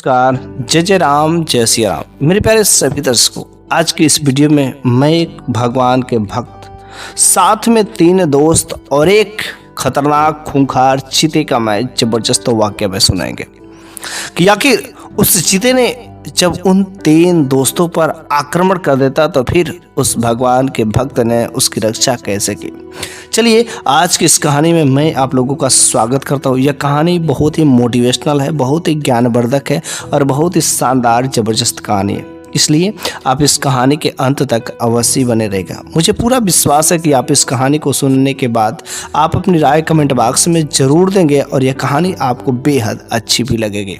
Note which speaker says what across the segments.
Speaker 1: नमस्कार। जय जय राम, जय सिया राम। मेरे प्यारे सभी दर्शकों, आज की इस वीडियो में मैं एक भगवान के भक्त, साथ में 3 दोस्त और एक खतरनाक खूंखार चीते का मैं जबरदस्त वाकया में सुनाएंगे कि आखिर उस चीते ने जब उन 3 दोस्तों पर आक्रमण कर देता तो फिर उस भगवान के भक्त ने उसकी रक्षा कैसे की। चलिए आज की इस कहानी में मैं आप लोगों का स्वागत करता हूँ। यह कहानी बहुत ही मोटिवेशनल है, बहुत ही ज्ञानवर्धक है और बहुत ही शानदार जबरदस्त कहानी है, इसलिए आप इस कहानी के अंत तक अवश्य बने रहेगा। मुझे पूरा विश्वास है कि आप इस कहानी को सुनने के बाद आप अपनी राय कमेंट बॉक्स में ज़रूर देंगे और यह कहानी आपको बेहद अच्छी भी लगेगी।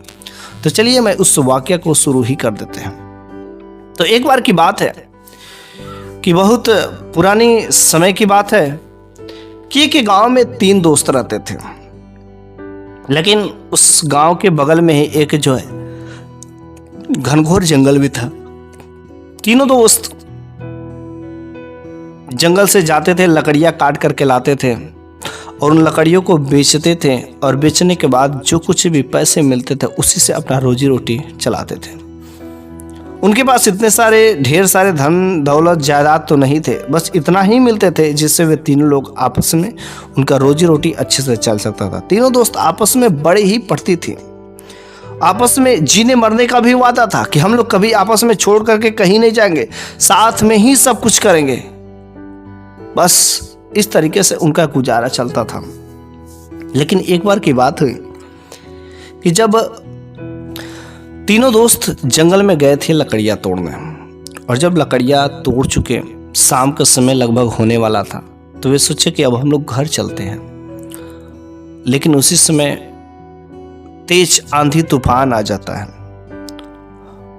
Speaker 1: तो चलिए मैं उस वाक्य को शुरू ही कर देते हैं। तो एक बार की बात है कि बहुत पुरानी समय की बात है कि एक गांव में 3 दोस्त रहते थे, लेकिन उस गांव के बगल में ही एक जो है घनघोर जंगल भी था। तीनों दोस्त जंगल से जाते थे, लकड़ियां काट करके लाते थे और उन लकड़ियों को बेचते थे और बेचने के बाद जो कुछ भी पैसे मिलते थे उसी से अपना रोजी रोटी चलाते थे। उनके पास इतने सारे ढेर सारे धन दौलत जायदाद तो नहीं थे, बस इतना ही मिलते थे जिससे वे तीनों लोग आपस में उनका रोजी रोटी अच्छे से चल सकता था। तीनों दोस्त आपस में बड़ी ही पड़ती थी, आपस में जीने मरने का भी वादा था कि हम लोग कभी आपस में छोड़ करके कहीं नहीं जाएंगे, साथ में ही सब कुछ करेंगे। बस इस तरीके से उनका गुजारा चलता था। लेकिन एक बार की बात हुई कि जब तीनों दोस्त जंगल में गए थे लकड़ियां तोड़ने, और जब लकड़ियां तोड़ चुके शाम का समय लगभग होने वाला था तो वे सोचे कि अब हम लोग घर चलते हैं। लेकिन उसी समय तेज आंधी तूफान आ जाता है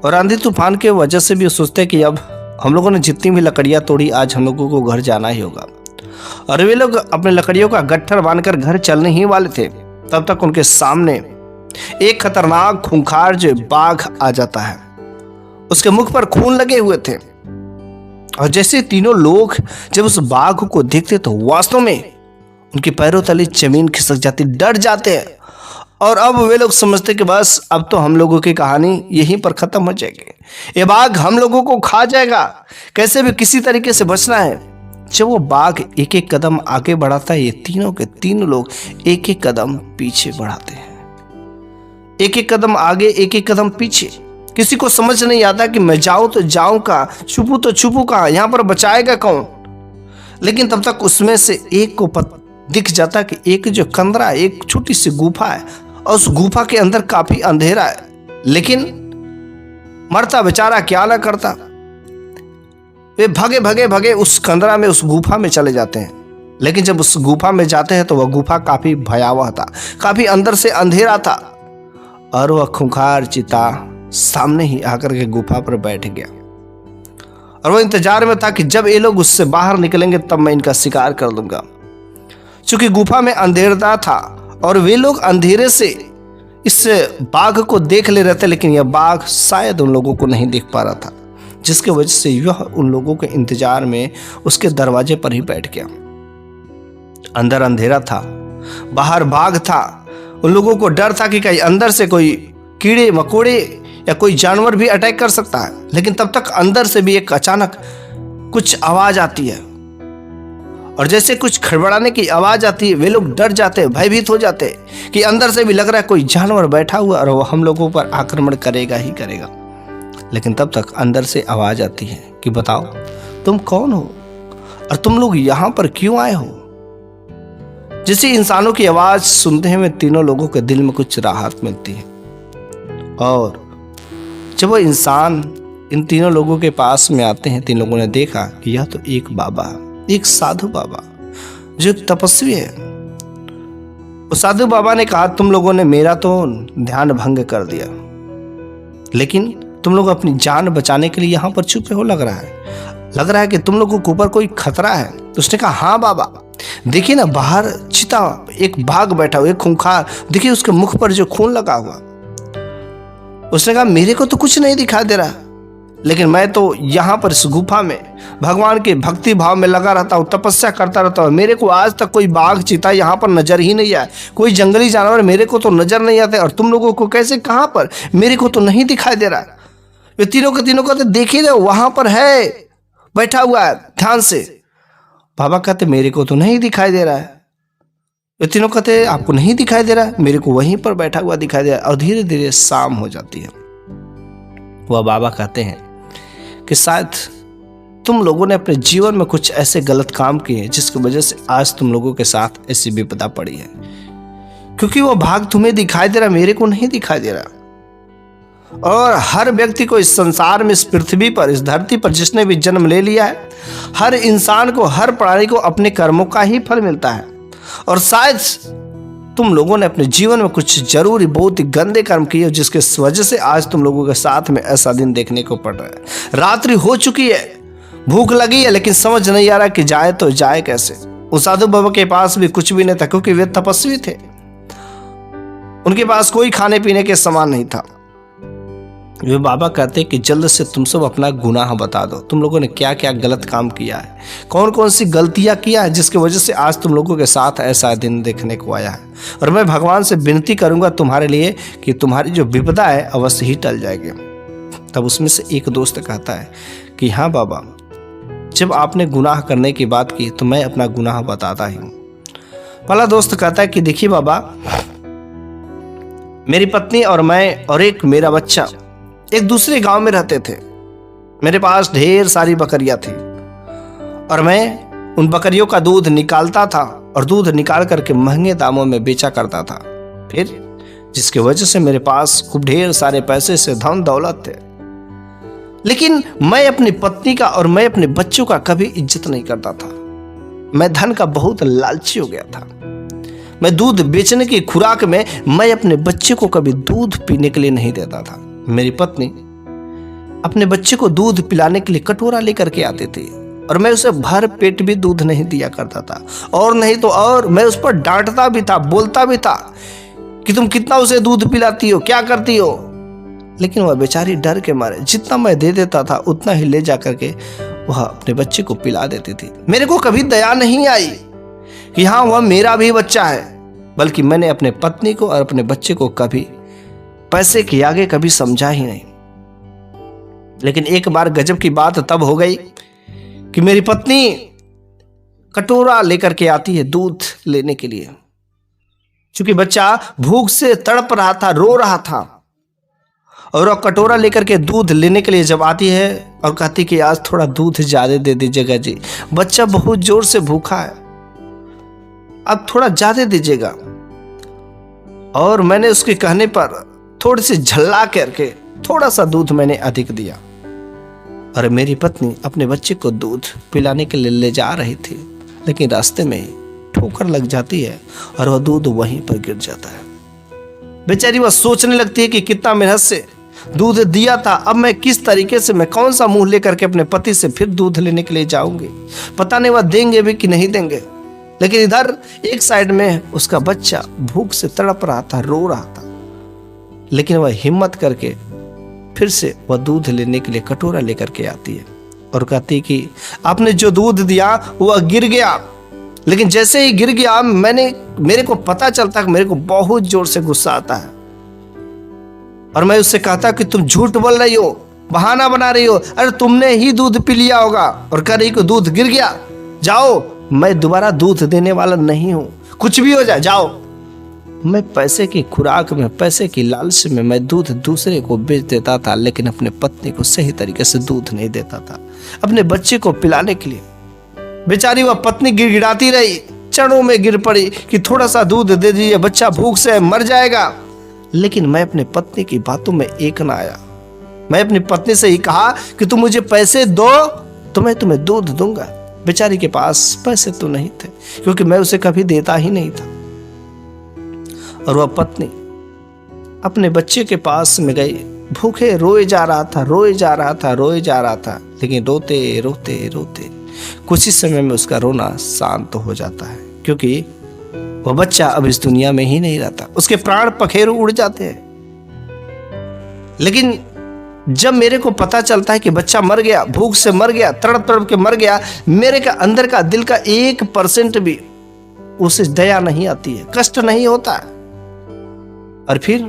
Speaker 1: और आंधी तूफान के वजह से भी सोचते हैं कि अब हम लोगों ने जितनी भी लकड़ियां तोड़ी आज हम लोगों को घर जाना ही होगा। और वे लोग अपने लकड़ियों का गट्ठर बांधकर घर चलने ही वाले थे, तब तक उनके सामने एक खतरनाक खूंखार जो बाघ आ जाता है। उसके मुख पर खून लगे हुए थे और जैसे तीनों लोग जब उस बाघ को देखते तो वास्तव में उनके पैरों तले जमीन खिसक जाती, डर जाते हैं। और अब वे लोग समझते कि बस अब तो हम लोगों की कहानी यहीं पर खत्म हो जाएगी, ये बाघ हम लोगों को खा जाएगा, कैसे भी किसी तरीके से बचना है। जब वो बाघ एक एक कदम आगे बढ़ाता है, ये तीनों के तीनों लोग एक एक कदम पीछे बढ़ाते हैं, एक एक कदम आगे एक एक कदम पीछे। किसी को समझ नहीं आता कि मैं जाऊं तो जाऊं कहां, छुपूं तो छुपूं कहां, यहां पर बचाएगा कौन। लेकिन तब तक उसमें से एक को दिख जाता कि एक जो कंदरा, एक छोटी सी गुफा है और उस गुफा के अंदर काफी अंधेरा है। लेकिन मरता बेचारा क्या ना करता, वे भगे भगे भगे उस कंदरा में, उस गुफा में चले जाते हैं। लेकिन जब उस गुफा में जाते हैं तो वह गुफा काफी भयावह था, काफी अंदर से अंधेरा था और वह खूंखार चीता सामने ही आकर के गुफा पर बैठ गया और वह इंतजार में था कि जब ये लोग उससे बाहर निकलेंगे तब मैं इनका शिकार कर लूंगा। चूंकि गुफा में अंधेरा था और वे लोग अंधेरे से इस बाघ को देख ले रहे थे, लेकिन यह बाघ शायद उन लोगों को नहीं देख पा रहा था, जिसके वजह से यह उन लोगों के इंतजार में उसके दरवाजे पर ही बैठ गया। अंदर अंधेरा था, बाहर बाघ था। उन लोगों को डर था कि कहीं अंदर से कोई कीड़े मकोड़े या कोई जानवर भी अटैक कर सकता है। लेकिन तब तक अंदर से भी एक अचानक कुछ आवाज आती है और जैसे कुछ खड़बड़ाने की आवाज आती है, वे लोग डर जाते, भयभीत हो जाते कि अंदर से भी लग रहा है कोई जानवर बैठा हुआ और वो हम लोगों पर आक्रमण करेगा ही करेगा। लेकिन तब तक अंदर से आवाज आती है कि बताओ तुम कौन हो और तुम लोग यहां पर क्यों आए हो। जैसे इंसानों की आवाज सुनते हैं वे तीनों लोगों के दिल में कुछ राहत मिलती है। और जब वो इंसान इन तीनों लोगों के पास में आते हैं, तीन लोगों ने देखा कि यह तो एक बाबा, एक साधु बाबा जो एक तपस्वी है। उस साधु बाबा ने कहा तुम लोगों ने मेरा तो ध्यान भंग कर दिया, लेकिन तुम लोग अपनी जान बचाने के लिए यहाँ पर छुपे हो, लग रहा है कि तुम लोगों के ऊपर कोई खतरा है। तो उसने कहा हाँ बाबा, देखिए ना बाहर चीता, एक बाघ बैठा हुआ, एक खूंखार, देखिए उसके मुख पर जो खून लगा हुआ। उसने कहा मेरे को तो कुछ नहीं दिखाई दे रहा, लेकिन मैं तो यहाँ पर इस गुफा में भगवान के भक्ति भाव में लगा रहता हूँ, तपस्या करता रहता हूँ। मेरे को आज तक कोई बाघ चीता यहाँ पर नजर ही नहीं आया, कोई जंगली जानवर मेरे को तो नजर नहीं आते, और तुम लोगों को कैसे, कहाँ पर, मेरे को तो नहीं दिखाई दे रहा। ये तीनों का तो देख ही रहे, वहां पर है, बैठा हुआ है ध्यान से। बाबा कहते मेरे को तो नहीं दिखाई दे रहा है। ये तीनों कहते आपको नहीं दिखाई दे रहा है, मेरे को वहीं पर बैठा हुआ दिखाई दे रहा है। और धीरे धीरे शाम हो जाती है। वह बाबा कहते हैं कि शायद तुम लोगों ने अपने जीवन में कुछ ऐसे गलत काम किए हैं जिसकी वजह से आज तुम लोगों के साथ ऐसी विपदा पड़ी है, क्योंकि वो भाग तुम्हें दिखाई दे रहा, मेरे को नहीं दिखाई दे रहा। और हर व्यक्ति को इस संसार में, इस पृथ्वी पर, इस धरती पर जिसने भी जन्म ले लिया है, हर इंसान को, हर प्राणी को अपने कर्मों का ही फल मिलता है। और शायद तुम लोगों ने अपने जीवन में कुछ जरूरी बहुत ही गंदे कर्म किए जिसके वजह से आज तुम लोगों के साथ में ऐसा दिन देखने को पड़ रहा है। रात्रि हो चुकी है, भूख लगी है, लेकिन समझ नहीं आ रहा कि जाए तो जाए कैसे। उस साधु बाबा के पास भी कुछ भी नहीं था, क्योंकि वे तपस्वी थे। उनके पास कोई खाने पीने के सामान नहीं था। वे बाबा कहते कि जल्द से तुम सब अपना गुनाह बता दो, तुम लोगों ने क्या क्या गलत काम किया है, कौन कौन सी गलतियां किया है जिसकी वजह से आज तुम लोगों के साथ ऐसा दिन देखने को आया है। और मैं भगवान से विनती करूंगा तुम्हारे लिए कि तुम्हारी जो विपदा है अवश्य ही टल जाएगी। तब उसमें से एक दोस्त कहता है कि हाँ बाबा, जब आपने गुनाह करने की बात की तो मैं अपना गुनाह बताता ही हूँ। पहला दोस्त कहता है कि देखिए बाबा, मेरी पत्नी और मैं और एक मेरा बच्चा एक दूसरे गांव में रहते थे। मेरे पास ढेर सारी बकरियां थी और मैं उन बकरियों का दूध निकालता था और दूध निकाल करके महंगे दामों में बेचा करता था। फिर जिसकी वजह से मेरे पास खूब ढेर सारे पैसे से धन दौलत थे। लेकिन मैं अपनी पत्नी का और मैं अपने बच्चों का कभी इज्जत नहीं करता था। मैं धन का बहुत लालची हो गया था। मैं दूध बेचने की खुराक में मैं अपने बच्चे को कभी दूध पीने के लिए नहीं देता था। मेरी पत्नी अपने बच्चे को दूध पिलाने के लिए कटोरा लेकर के आती थी और मैं उसे भर पेट भी दूध नहीं दिया करता था, और नहीं तो और मैं उस पर डांटता भी था, बोलता भी था कि तुम कितना उसे दूध पिलाती हो, क्या करती हो। लेकिन वह बेचारी डर के मारे जितना मैं दे देता था उतना ही ले जा करके वह अपने बच्चे को पिला देती थी। मेरे को कभी दया नहीं आई कि हाँ वह मेरा भी बच्चा है, बल्कि मैंने अपने पत्नी को और अपने बच्चे को कभी पैसे के आगे कभी समझा ही नहीं। लेकिन एक बार गजब की बात तब हो गई कि मेरी पत्नी कटोरा लेकर के आती है दूध लेने के लिए। क्योंकि बच्चा भूख से तड़प रहा था, रो रहा था, और वह कटोरा लेकर के दूध लेने के लिए जब आती है और कहती कि आज थोड़ा दूध ज्यादा दे दीजिएगा जी, बच्चा बहुत जोर से भूखा है, अब थोड़ा ज्यादा दीजिएगा। और मैंने उसके कहने पर थोड़ी सी झल्ला करके थोड़ा सा दूध मैंने अधिक दिया, और मेरी पत्नी अपने बच्चे को दूध पिलाने के लिए ले जा रही थी, लेकिन रास्ते में ठोकर लग जाती है और वह दूध वहीं पर गिर जाता है। बेचारी वह सोचने लगती है कि कितना मेहनत से दूध दिया था, अब मैं किस तरीके से, मैं कौन सा मुंह लेकर के अपने पति से फिर दूध लेने के लिए जाऊंगी, पता नहीं वह देंगे भी कि नहीं देंगे। लेकिन इधर एक साइड में उसका बच्चा भूख से तड़प रहा था, रो रहा था, लेकिन वह हिम्मत करके फिर से वह दूध लेने के लिए कटोरा लेकर के आती है और कहती कि आपने जो दूध दिया वह गिर गया। लेकिन जैसे ही गिर गया मेरे को पता चलता कि मेरे को बहुत जोर से गुस्सा आता है, और मैं उससे कहता कि तुम झूठ बोल रही हो, बहाना बना रही हो, अरे तुमने ही दूध पी लिया होगा। और कह रही कि दूध गिर गया, जाओ, मैं दोबारा दूध देने वाला नहीं हूं, कुछ भी हो जाए जाओ। मैं पैसे की खुराक में, पैसे की लालच में मैं दूध दूसरे को बेच देता था, लेकिन अपने पत्नी को सही तरीके से दूध नहीं देता था अपने बच्चे को पिलाने के लिए। बेचारी वह पत्नी गिड़गिड़ाती रही, चरणों में गिर पड़ी कि थोड़ा सा दूध दे दीजिए, बच्चा भूख से मर जाएगा। लेकिन मैं अपने पत्नी की बातों में एक ना आया। मैं अपनी पत्नी से ही कहा कि तुम मुझे पैसे दो तो मैं तुम्हें दूध दूंगा। बेचारी के पास पैसे तो नहीं थे, क्योंकि मैं उसे कभी देता ही नहीं था। और वह पत्नी अपने बच्चे के पास में गई, भूखे रोए जा रहा था, रोए जा रहा था, रोए जा रहा था, लेकिन रोते रोते रोते कुछ ही समय में उसका रोना शांत हो जाता है, क्योंकि वह बच्चा अब इस दुनिया में ही नहीं रहता, उसके प्राण पखेरु उड़ जाते हैं। लेकिन जब मेरे को पता चलता है कि बच्चा मर गया, भूख से मर गया, तड़प तड़प के मर गया, मेरे का अंदर का दिल का 1% भी उसे दया नहीं आती है, कष्ट नहीं होता है। और फिर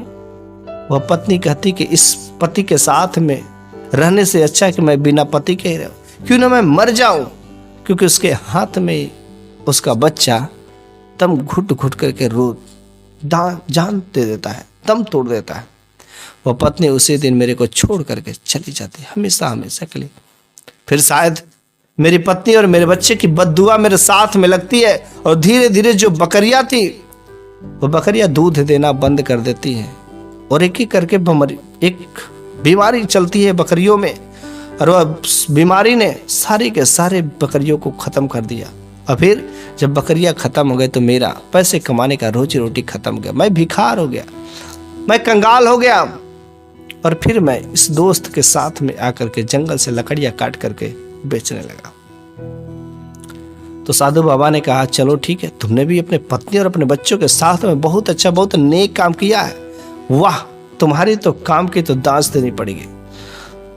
Speaker 1: वह पत्नी कहती कि इस पति के साथ में रहने से अच्छा है कि मैं बिना पति के ही रहूं, क्यों ना मैं मर जाऊं, क्योंकि उसके हाथ में उसका बच्चा दम घुट घुट करके जान दे देता है, दम तोड़ देता है। वह पत्नी उसी दिन मेरे को छोड़ करके चली जाती है, हमेशा हमेशा के लिए। फिर शायद मेरी पत्नी और मेरे बच्चे की बद्दुआ मेरे साथ में लगती है, और धीरे धीरे जो बकरियां थी वो बकरियां दूध देना बंद कर देती हैं, और एक एक करके एक बीमारी चलती है बकरियों में, और वह बीमारी ने सारे के सारे बकरियों को खत्म कर दिया। और फिर जब बकरियां खत्म हो गए तो मेरा पैसे कमाने का रोजी रोटी खत्म हो गया, मैं भिखार हो गया, मैं कंगाल हो गया। और फिर मैं इस दोस्त के साथ में आकर के जंगल से लकड़ियां काट करके बेचने लगा। तो साधु बाबा ने कहा चलो ठीक है, तुमने भी अपने पत्नी और अपने बच्चों के साथ में बहुत अच्छा, बहुत नेक काम किया है, वाह, तुम्हारी तो काम की तो दांच देनी पड़ेगी।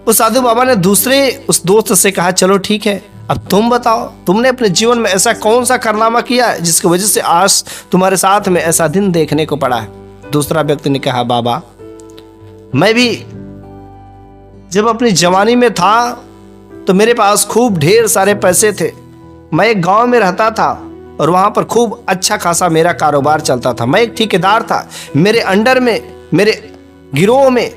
Speaker 1: उस साधु बाबा ने दूसरे उस दोस्त से कहा चलो ठीक है, अब तुम बताओ, तुमने अपने जीवन में ऐसा कौन सा कारनामा किया है जिसकी वजह से आज तुम्हारे साथ में ऐसा दिन देखने को पड़ा है। दूसरा व्यक्ति ने कहा बाबा, मैं भी जब अपनी जवानी में था तो मेरे पास खूब ढेर सारे पैसे थे, मैं एक गांव में रहता था और वहां पर खूब अच्छा खासा मेरा कारोबार चलता था, मैं एक ठेकेदार था, मेरे अंडर में, मेरे गिरोह में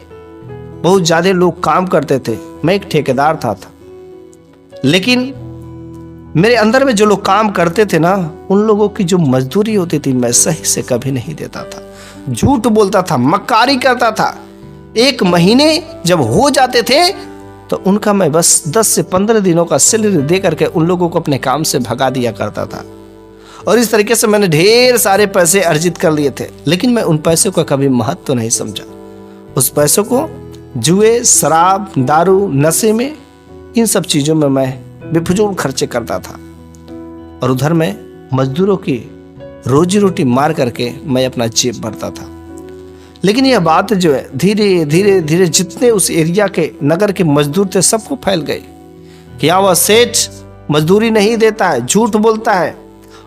Speaker 1: बहुत ज्यादा लोग काम करते थे, मैं एक ठेकेदार था। लेकिन मेरे अंदर में जो लोग काम करते थे ना, उन लोगों की जो मजदूरी होती थी मैं सही से कभी नहीं देता था, झूठ बोलता था, मक्कारी करता था। एक महीने जब हो जाते थे तो उनका मैं बस 10 से 15 दिनों का सैलरी दे करके उन लोगों को अपने काम से भगा दिया करता था। और इस तरीके से मैंने ढेर सारे पैसे अर्जित कर लिए थे, लेकिन मैं उन पैसों का कभी महत्व तो नहीं समझा। उस पैसों को जुए, शराब, दारू, नशे में, इन सब चीज़ों में मैं बेफजूल खर्चे करता था, और उधर मैं मजदूरों की रोजी रोटी मार करके मैं अपना जेब भरता था। लेकिन यह बात जो है धीरे धीरे धीरे जितने उस एरिया के नगर के मजदूर थे सबको फैल गई कि यहाँ वह सेठ मजदूरी नहीं देता है, झूठ बोलता है।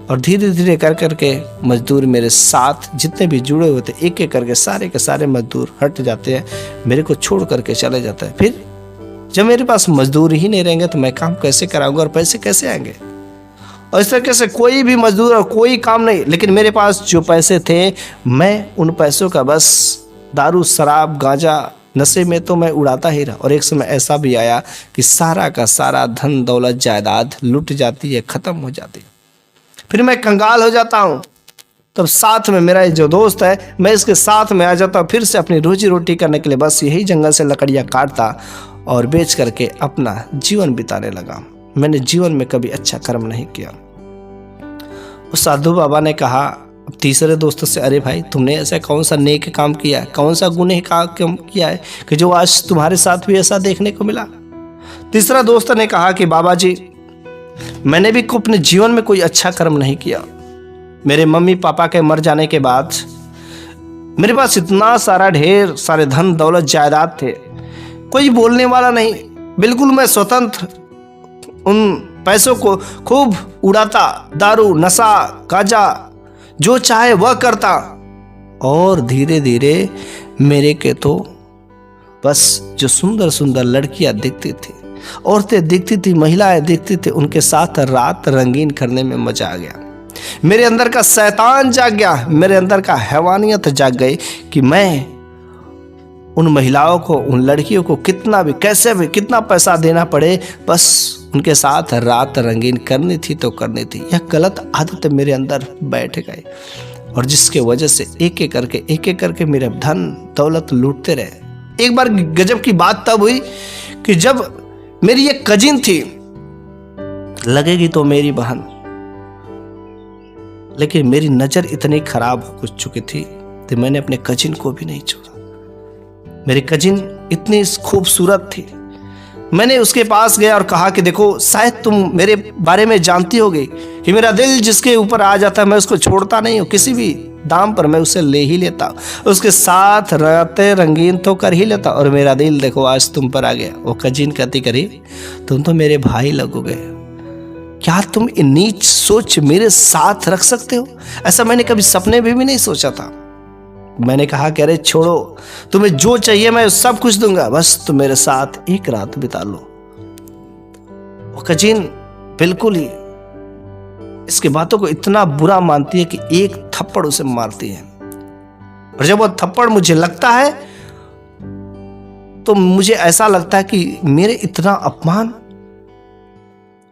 Speaker 1: और धीरे धीरे कर करके मजदूर मेरे साथ जितने भी जुड़े हुए थे एक एक करके सारे के सारे मजदूर हट जाते हैं, मेरे को छोड़ करके चले जाते हैं। फिर जब मेरे पास मजदूर ही नहीं रहेंगे तो मैं काम कैसे कराऊंगा और पैसे कैसे आएंगे। और इस तरीके से कोई भी मजदूर और कोई काम नहीं, लेकिन मेरे पास जो पैसे थे मैं उन पैसों का बस दारू, शराब, गांजा, नशे में तो मैं उड़ाता ही रहा। और एक समय ऐसा भी आया कि सारा का सारा धन दौलत जायदाद लुट जाती है, ख़त्म हो जाती है। फिर मैं कंगाल हो जाता हूँ। तब साथ में मेरा जो दोस्त है, मैं इसके साथ में आ जाता हूँ, फिर से अपनी रोजी रोटी करने के लिए बस यही जंगल से लकड़ियाँ काटता और बेच करके अपना जीवन बिताने लगा। मैंने जीवन में कभी अच्छा कर्म नहीं किया। उस साधु बाबा ने कहा तीसरे दोस्त से, अरे भाई, तुमने ऐसा कौन सा नेक काम किया है, कौन सा गुनह काम किया है कि जो आज तुम्हारे साथ भी ऐसा देखने को मिला। तीसरा दोस्त ने कहा कि बाबा जी, मैंने भी अपने जीवन में कोई अच्छा कर्म नहीं किया। मेरे मम्मी पापा के मर जाने के बाद मेरे पास इतना सारा ढेर सारे धन दौलत जायदाद थे, कोई बोलने वाला नहीं, बिल्कुल मैं स्वतंत्र उन पैसों को खूब उड़ाता, दारू, नशा, गांजा, जो चाहे वह करता। और धीरे धीरे मेरे के तो बस जो सुंदर सुंदर लड़कियां दिखती थी, औरतें दिखती थी, महिलाएं दिखती थी, उनके साथ रात रंगीन करने में मजा आ गया। मेरे अंदर का शैतान जाग गया, मेरे अंदर का हैवानियत जाग गई कि मैं उन महिलाओं को, उन लड़कियों को कितना भी, कैसे भी, कितना पैसा देना पड़े, बस उनके साथ रात रंगीन करनी थी तो करनी थी। यह गलत आदत मेरे अंदर बैठ गई, और जिसके वजह से एक एक करके मेरे धन दौलत लूटते रहे। एक बार गजब की बात तब हुई कि जब मेरी एक कजिन थी, लगेगी तो मेरी बहन, लेकिन मेरी नजर इतनी खराब हो चुकी थी कि मैंने अपने कजिन को भी नहीं छोड़ा। मेरी कजिन इतनी खूबसूरत थी, मैंने उसके पास गया और कहा कि देखो, शायद तुम मेरे बारे में जानती होगी कि मेरा दिल जिसके ऊपर आ जाता है मैं उसको छोड़ता नहीं हूँ, किसी भी दाम पर मैं उसे ले ही लेता, उसके साथ रातें रंगीन तो कर ही लेता, और मेरा दिल देखो आज तुम पर आ गया। वो कजीन कहती करी तुम तो मेरे भाई लगोगे, क्या तुम ये नीच सोच मेरे साथ रख सकते हो? ऐसा मैंने कभी सपने में भी नहीं सोचा था। मैंने कहा कि अरे छोड़ो, तुम्हें जो चाहिए मैं सब कुछ दूंगा, बस तुम मेरे साथ एक रात बिता लो। वो कजीन बिल्कुल ही इसकी बातों को इतना बुरा मानती है कि एक थप्पड़ उसे मारती है। और जब वो थप्पड़ मुझे लगता है तो मुझे ऐसा लगता है कि मेरे इतना अपमान,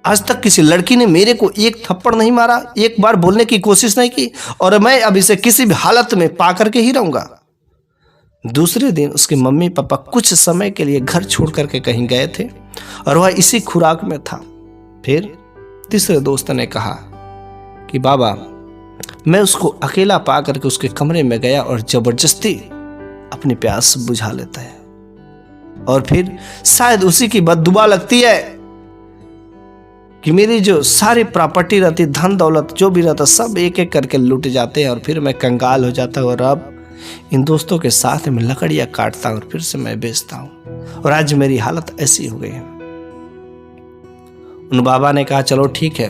Speaker 1: आज तक किसी लड़की ने मेरे को एक थप्पड़ नहीं मारा, एक बार बोलने की कोशिश नहीं की, और मैं अब इसे किसी भी हालत में पा करके ही रहूंगा। दूसरे दिन उसके मम्मी पापा कुछ समय के लिए घर छोड़ करके कहीं गए थे और वह इसी खुराक में था। फिर तीसरे दोस्त ने कहा कि बाबा, मैं उसको अकेला पा करके उसके कमरे में गया और जबरदस्ती अपनी प्यास बुझा लेता है, और फिर शायद उसी की बददुआ लगती है कि मेरी जो सारी प्रॉपर्टी रहती, धन दौलत जो भी रहता, सब एक एक करके लूट जाते हैं, और फिर मैं कंगाल हो जाता हूँ, और अब इन दोस्तों के साथ में लकड़ियाँ काटता हूँ और फिर से मैं बेचता हूँ, और आज मेरी हालत ऐसी हो गई है। उन बाबा ने कहा चलो ठीक है,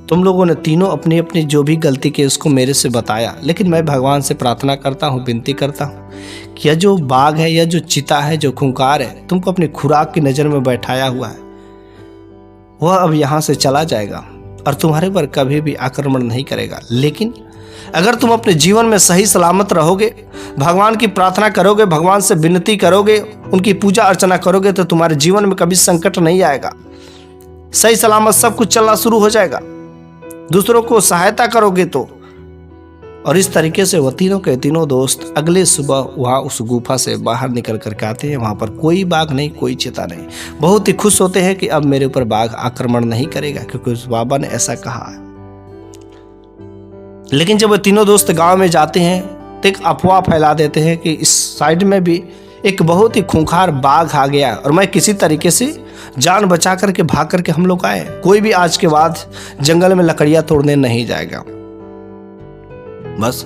Speaker 1: तुम लोगों ने तीनों अपनी अपनी जो भी गलती की उसको मेरे से बताया, लेकिन मैं भगवान से प्रार्थना करता हूँ, विनती करता हूँ कि यह जो बाघ है, यह जो चिता है, जो खूंखार है, तुमको अपनी खुराक की नज़र में बैठाया हुआ है, वह अब यहाँ से चला जाएगा और तुम्हारे पर कभी भी आक्रमण नहीं करेगा। लेकिन अगर तुम अपने जीवन में सही सलामत रहोगे, भगवान की प्रार्थना करोगे, भगवान से विनती करोगे, उनकी पूजा अर्चना करोगे, तो तुम्हारे जीवन में कभी संकट नहीं आएगा, सही सलामत सब कुछ चलना शुरू हो जाएगा। दूसरों को सहायता करोगे तो। और इस तरीके से वह तीनों के तीनों दोस्त अगले सुबह वहाँ उस गुफा से बाहर निकल करके आते हैं। वहाँ पर कोई बाघ नहीं, कोई चिता नहीं। बहुत ही खुश होते हैं कि अब मेरे ऊपर बाघ आक्रमण नहीं करेगा, क्योंकि उस बाबा ने ऐसा कहा है। लेकिन जब वो तीनों दोस्त गांव में जाते हैं तो एक अफवाह फैला देते हैं कि इस साइड में भी एक बहुत ही खूंखार बाघ आ गया, और मैं किसी तरीके से जान बचा करके भाग करके हम लोग आए। कोई भी आज के बाद जंगल में लकड़ियां तोड़ने नहीं जाएगा। बस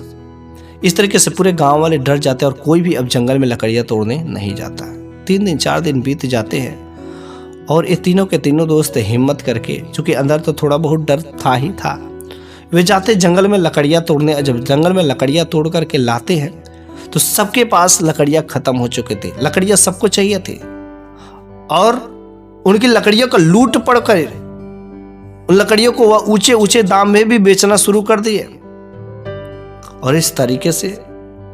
Speaker 1: इस तरीके से पूरे गांव वाले डर जाते हैं और कोई भी अब जंगल में लकड़ियां तोड़ने नहीं जाता। 3 दिन 4 दिन बीत जाते हैं और ये तीनों के तीनों दोस्त हिम्मत करके, चूंकि अंदर तो थोड़ा बहुत डर था ही था, वे जाते जंगल में लकड़ियां तोड़ने। जब जंगल में लकड़ियां तोड़ करके लाते हैं तो सबके पास लकड़ियां खत्म हो चुके थे। लकड़ियां सबको चाहिए थी और उनकी लकड़ियों का लूट पड़कर उन लकड़ियों को वह ऊंचे ऊंचे दाम में भी बेचना शुरू कर दिए। और इस तरीके से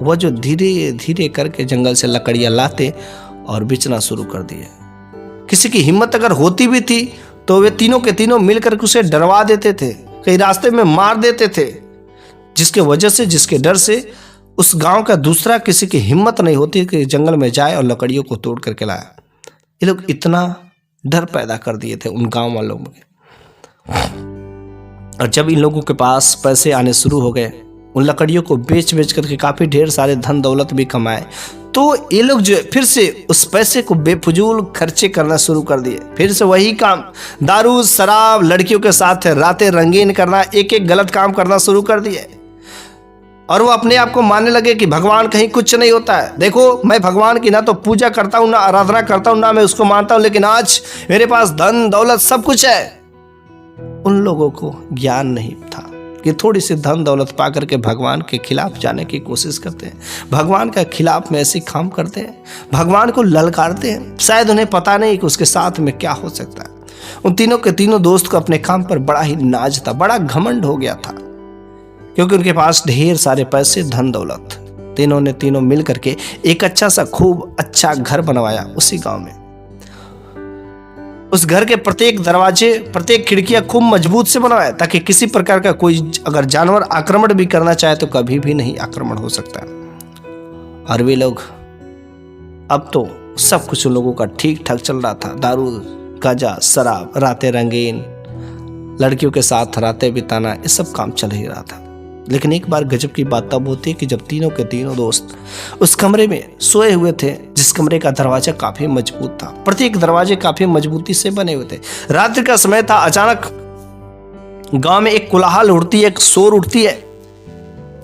Speaker 1: वह जो धीरे धीरे करके जंगल से लकड़ियां लाते और बेचना शुरू कर दिए। किसी की हिम्मत अगर होती भी थी तो वे तीनों के तीनों मिलकर उसे डरवा देते थे, कहीं रास्ते में मार देते थे, जिसके वजह से, जिसके डर से उस गांव का दूसरा किसी की हिम्मत नहीं होती कि जंगल में जाए और लकड़ियों को तोड़ करके लाए। ये लोग इतना डर पैदा कर दिए थे उन गांव वालों में। और जब इन लोगों के पास पैसे आने शुरू हो गए, उन लकड़ियों को बेच बेच करके काफी ढेर सारे धन दौलत भी कमाए, तो ये लोग जो फिर से उस पैसे को बेफजूल खर्चे करना शुरू कर दिए। फिर से वही काम, दारू शराब, लड़कियों के साथ रातें रंगीन करना, एक एक गलत काम करना शुरू कर दिए। और वो अपने आप को मानने लगे कि भगवान कहीं कुछ नहीं होता है। देखो, मैं भगवान की ना तो पूजा करता हूँ, ना आराधना करता हूँ, ना मैं उसको मानता हूँ, लेकिन आज मेरे पास धन दौलत सब कुछ है। उन लोगों को ज्ञान नहीं था कि थोड़ी सी धन दौलत पा करके भगवान के खिलाफ जाने की कोशिश करते हैं, भगवान के खिलाफ में ऐसे काम करते हैं, भगवान को ललकारते हैं। शायद उन्हें पता नहीं कि उसके साथ में क्या हो सकता है। उन तीनों के तीनों दोस्त को अपने काम पर बड़ा ही नाज था, बड़ा घमंड हो गया था, क्योंकि उनके पास ढेर सारे पैसे, धन दौलत। तीनों ने तीनों मिल करके एक अच्छा सा, खूब अच्छा घर बनवाया उसी गांव में। उस घर के प्रत्येक दरवाजे, प्रत्येक खिड़कियां खूब मजबूत से बनवाया, ताकि किसी प्रकार का कोई अगर जानवर आक्रमण भी करना चाहे तो कभी भी नहीं आक्रमण हो सकता। और वे लोग, अब तो सब कुछ उन लोगों का ठीक ठाक चल रहा था। दारू, गांजा, शराब, रातें रंगीन, लड़कियों के साथ रातें बिताना, ये सब काम चल ही रहा था। लेकिन एक बार गजब की बात तब होती है कि जब तीनों के तीनों दोस्त उस कमरे में सोए हुए थे, जिस कमरे का दरवाजा काफी मजबूत था, प्रत्येक दरवाजे काफी मजबूती से बने हुए थे। रात्रि का समय था, अचानक गांव में एक कोलाहल उठती है, एक शोर उठती है।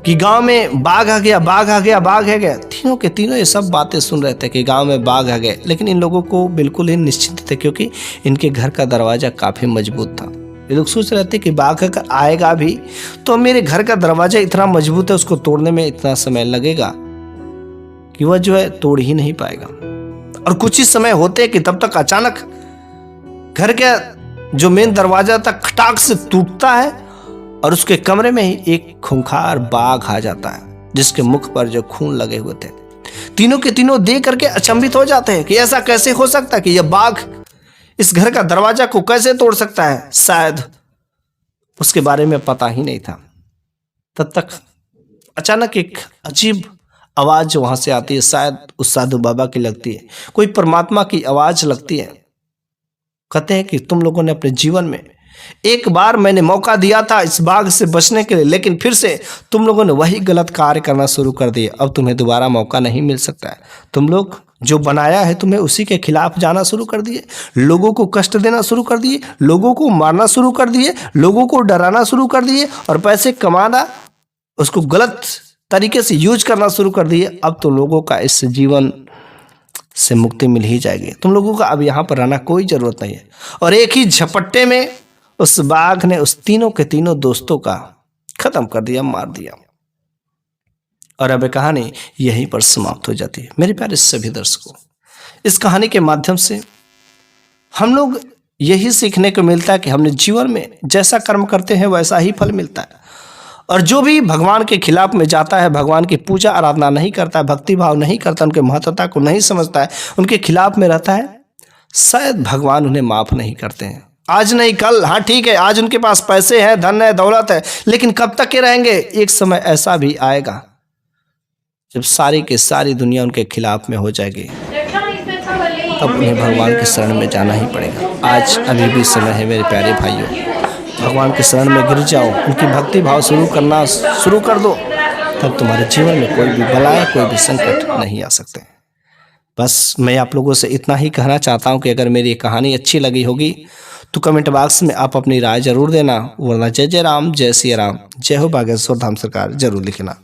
Speaker 1: कि गांव में बाघ आ गया, बाघ आ गया, बाघ आ गया। तीनों के तीनों ये सब बातें सुन रहे थे कि गांव में बाघ आ गए, लेकिन इन लोगों को बिल्कुल ही निश्चिंत थे, क्योंकि इनके घर का दरवाजा काफी मजबूत था। ये लोग सोच रहे थे कि बाघ अगर आएगा भी तो मेरे घर का दरवाजा इतना मजबूत है, उसको तोड़ने में इतना समय लगेगा कि वह जो है तोड़ ही नहीं पाएगा। और कुछ ही समय होते कि तब तक अचानक घर के जो मेन दरवाजा था खटाक से टूटता है और उसके कमरे में ही एक खूंखार बाघ आ जाता है, जिसके मुख पर जो खून लगे हुए थे। तीनों के तीनों देख करके अचंभित हो जाते हैं कि ऐसा कैसे हो सकता है कि यह बाघ इस घर का दरवाजा को कैसे तोड़ सकता है। शायद उसके बारे में पता ही नहीं था। तब तक अचानक एक अजीब आवाज वहां से आती है, शायद उस साधु बाबा की लगती है, कोई परमात्मा की आवाज लगती है। कहते हैं कि तुम लोगों ने अपने जीवन में एक बार मैंने मौका दिया था इस बाघ से बचने के लिए, लेकिन फिर से तुम लोगों ने वही गलत कार्य करना शुरू कर दिए। अब तुम्हें दोबारा मौका नहीं मिल सकता है। तुम लोग जो बनाया है तुम्हें उसी के खिलाफ जाना शुरू कर दिए, लोगों को कष्ट देना शुरू कर दिए, लोगों को मारना शुरू कर दिए, लोगों को डराना शुरू कर दिए और पैसे कमाना उसको गलत तरीके से यूज करना शुरू कर दिए। अब तो लोगों का इस जीवन से मुक्ति मिल ही जाएगी। तुम लोगों का अब यहाँ पर रहना कोई जरूरत नहीं है। और एक ही झपट्टे में उस बाघ ने उस तीनों के तीनों दोस्तों का खत्म कर दिया, मार दिया। और अब कहानी यहीं पर समाप्त हो जाती है। मेरे प्यारे सभी दर्शकों, इस कहानी के माध्यम से हम लोग यही सीखने को मिलता है कि हमने जीवन में जैसा कर्म करते हैं वैसा ही फल मिलता है। और जो भी भगवान के खिलाफ में जाता है, भगवान की पूजा आराधना नहीं करता है, भक्ति भाव नहीं करता, उनके महत्वता को नहीं समझता है, उनके खिलाफ में रहता है, शायद भगवान उन्हें माफ नहीं करते हैं। आज नहीं कल, हाँ ठीक है, आज उनके पास पैसे हैं, धन है, दौलत है, लेकिन कब तक के रहेंगे? एक समय ऐसा भी आएगा जब सारी की सारी दुनिया उनके खिलाफ में हो जाएगी, तब उन्हें भगवान के शरण में जाना ही पड़ेगा। आज अभी भी समय है मेरे प्यारे भाइयों, भगवान के शरण में गिर जाओ, उनकी भक्ति भाव शुरू करना शुरू कर दो, तब तुम्हारे जीवन में कोई भी बलाएं, कोई भी संकट नहीं आ सकते। बस मैं आप लोगों से इतना ही कहना चाहता हूँ कि अगर मेरी कहानी अच्छी लगी होगी तो कमेंट बॉक्स में आप अपनी राय जरूर देना, वरना जय जय राम, जय सिया राम, जय हो बागेश्वर धाम सरकार जरूर लिखना।